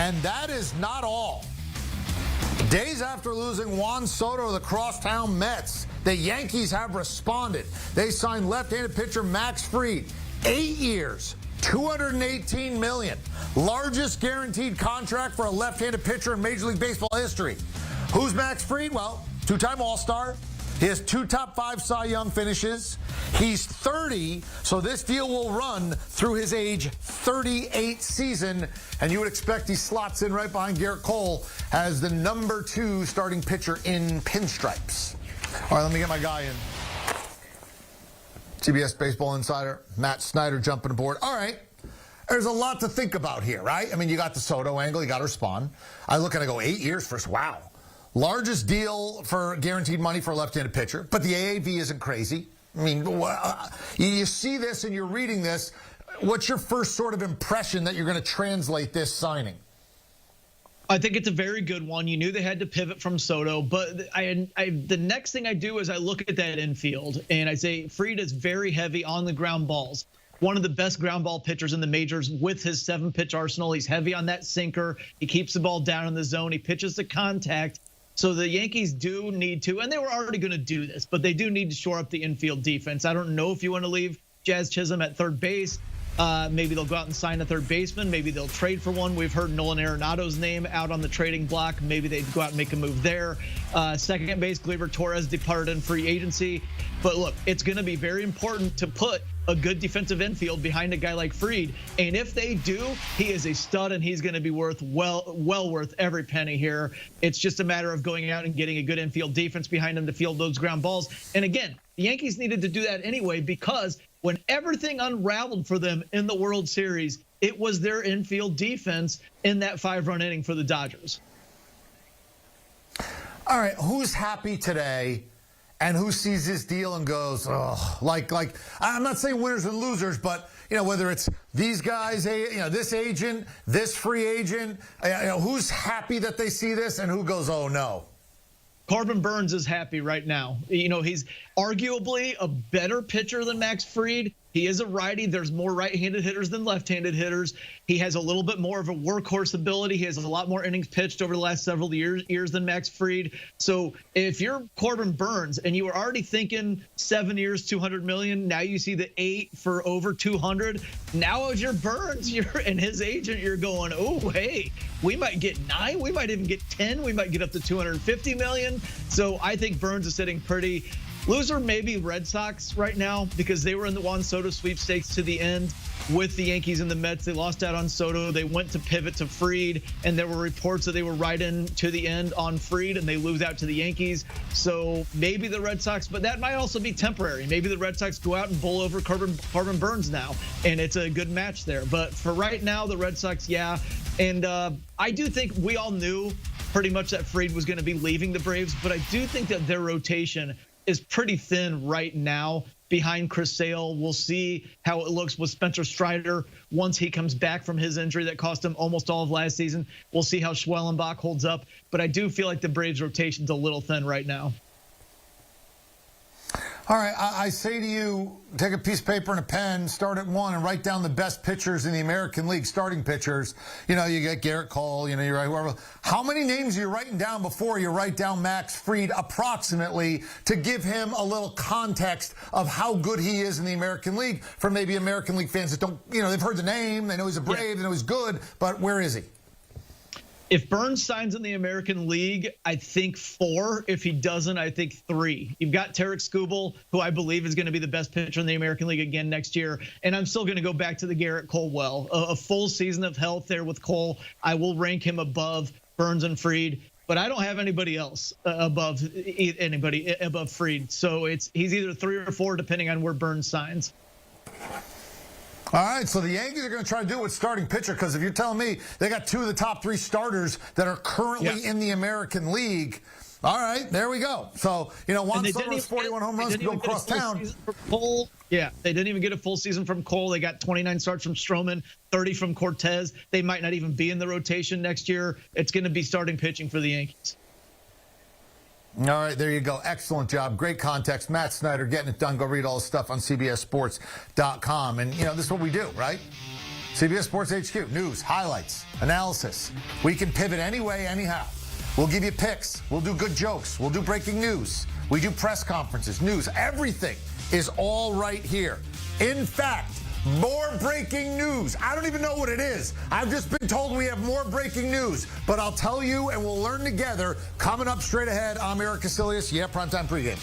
And that is not all. Days after losing Juan Soto to the crosstown Mets, the Yankees have responded. They signed left-handed pitcher Max Fried, 8 years, $218 million. Largest guaranteed contract for a left-handed pitcher in Major League Baseball history. Who's Max Fried? Well, two-time All-Star. He has 2 top 5 Cy Young finishes. He's 30, so this deal will run through his age 38 season, and you would expect he slots in right behind Garrett Cole as the number 2 starting pitcher in pinstripes. All right, let me get my guy in. CBS Baseball Insider, Matt Snyder jumping aboard. All right, there's a lot to think about here, right? I mean, you got the Soto angle, you got to respond. I look and I go, 8 years first, wow. Largest deal for guaranteed money for a left-handed pitcher, but the AAV isn't crazy. I mean, you see this and you're reading this. What's your first sort of impression that you're going to translate this signing? I think it's a very good one. You knew they had to pivot from Soto, but the next thing I do is I look at that infield, and I say Fried is very heavy on the ground balls. One of the best ground ball pitchers in the majors with his 7-pitch arsenal. He's heavy on that sinker. He keeps the ball down in the zone. He pitches to contact. So the Yankees do need to, and they were already going to do this, but they do need to shore up the infield defense. I don't know if you want to leave Jazz Chisholm at third base. Maybe they'll go out and sign a third baseman. Maybe they'll trade for one. We've heard Nolan Arenado's name out on the trading block. Maybe they'd go out and make a move there. Second base, Gleyber Torres departed in free agency. But look, it's going to be very important to put a good defensive infield behind a guy like Fried. And if they do, he is a stud, and he's going to be worth well worth every penny here. It's just a matter of going out and getting a good infield defense behind him to field those ground balls. And again, the Yankees needed to do that anyway, because when everything unraveled for them in the World Series, it was their infield defense in that 5-run inning for the Dodgers. All right, who's happy today and who sees this deal and goes, oh, like I'm not saying winners and losers, but whether it's these guys, this agent, this free agent, who's happy that they see this and who goes, oh no? Corbin Burnes is happy right now. He's arguably a better pitcher than Max Fried. He is a righty. There's more right-handed hitters than left-handed hitters. He has a little bit more of a workhorse ability. He has a lot more innings pitched over the last several years than Max Fried. So if you're Corbin Burnes and you were already thinking 7 years, $200 million, now you see the 8 for over 200. Now as you're Burnes, and his agent, you're going, oh, hey, we might get 9. We might even get 10. We might get up to $250 million. So I think Burnes is sitting pretty. Loser maybe Red Sox right now, because they were in the Juan Soto sweepstakes to the end with the Yankees and the Mets. They lost out on Soto. They went to pivot to Fried, and there were reports that they were right in to the end on Fried, and they lose out to the Yankees. So maybe the Red Sox, but that might also be temporary. Maybe the Red Sox go out and bowl over Corbin Burnes now, and it's a good match there. But for right now, the Red Sox, yeah. And I do think we all knew pretty much that Fried was going to be leaving the Braves, but I do think that their rotation is pretty thin right now behind Chris Sale. We'll see how it looks with Spencer Strider once he comes back from his injury that cost him almost all of last season. We'll see how Schwellenbach holds up, but I do feel like the Braves rotation's a little thin right now. All right, I say to you, take a piece of paper and a pen, start at 1, and write down the best pitchers in the American League, starting pitchers. You get Garrett Cole, you write whoever. How many names are you writing down before you write down Max Fried approximately to give him a little context of how good he is in the American League for maybe American League fans that don't, they've heard the name, they know he's a Brave, they know he's good, but where is he? If Burnes signs in the American League, I think 4. If he doesn't, I think 3. You've got Tarek Skubal, who I believe is going to be the best pitcher in the American League again next year. And I'm still going to go back to the Garrett Cole well. A full season of health there with Cole. I will rank him above Burnes and Fried, but I don't have anybody else above Fried. So he's either 3 or 4, depending on where Burnes signs. All right, so the Yankees are going to try to do it with starting pitcher, because if you're telling me they got 2 of the top 3 starters that are currently in the American League, all right, there we go. So, Juan Soto's 41 home runs to go across town. Yeah, they didn't even get a full season from Cole. They got 29 starts from Stroman, 30 from Cortez. They might not even be in the rotation next year. It's going to be starting pitching for the Yankees. All right, there you go. Excellent job. Great context. Matt Snyder getting it done. Go read all the stuff on CBSSports.com. And, this is what we do, right? CBS Sports HQ, news, highlights, analysis. We can pivot any way, anyhow. We'll give you picks. We'll do good jokes. We'll do breaking news. We do press conferences, news. Everything is all right here. In fact, more breaking news. I don't even know what it is. I've just been told we have more breaking news. But I'll tell you, and we'll learn together. Coming up straight ahead, I'm Eric Casilius. Yeah, Primetime Pregame.